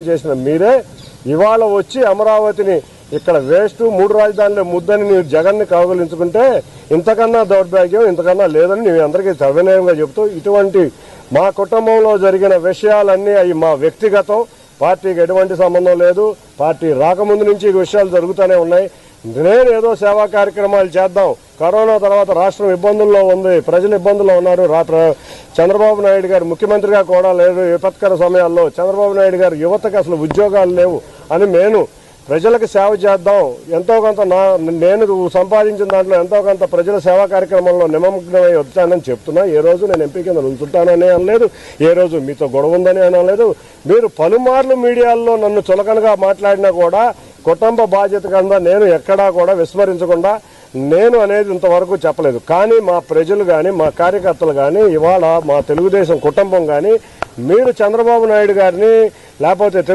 చేసిన మీరే ఇవాళ వచ్చి అమరావతిని ఇక్కడ వేస్ట్ 3 రాజధానుల ముద్దని మీరు జగన్ని కౌగిలించుకుంటే ఇంతకన్నా దౌర్భాగ్యం ఇంతకన్నా లేదని నేను అందరికీ సవినయంగా చెబుతూ ఇటువంటి మా కుటుంబంలో జరిగిన విషయాలన్నీ అవి మా వ్యక్తిగతం, పార్టీకి ఎటువంటి సంబంధం లేదు. పార్టీ రాకముందు నుంచి ఈ విషయాలు జరుగుతూనే ఉన్నాయి. నేను ఏదో సేవా కార్యక్రమాలు చేద్దాం, కరోనా తర్వాత రాష్ట్రం ఇబ్బందుల్లో ఉంది, ప్రజలు ఇబ్బందుల్లో ఉన్నారు, చంద్రబాబు నాయుడు గారు ముఖ్యమంత్రిగా కూడా లేరు, విపత్కర సమయాల్లో చంద్రబాబు నాయుడు గారు యువతకు అసలు ఉద్యోగాలు లేవు అని నేను ప్రజలకు సేవ చేద్దాం, ఎంతో కొంత నేను సంపాదించిన దాంట్లో ఎంతో కొంత ప్రజల సేవా కార్యక్రమంలో నిమగ్నమై వచ్చానని చెప్తున్నా. ఏ రోజు నేను ఎంపీ కింద నిలుచుంటానని అనలేదు, ఏ రోజు మీతో గొడవ ఉందని అనలేదు. మీరు పలుమార్లు మీడియాల్లో నన్ను చులకనగా మాట్లాడినా కూడా కుటుంబ బాధ్యత కింద నేను ఎక్కడా కూడా విస్మరించకుండా నేను అనేది ఇంతవరకు చెప్పలేదు. కానీ మా ప్రజలు కానీ మా కార్యకర్తలు కానీ ఇవాళ మా తెలుగుదేశం కుటుంబం కానీ మీరు చంద్రబాబు నాయుడు గారిని లేకపోతే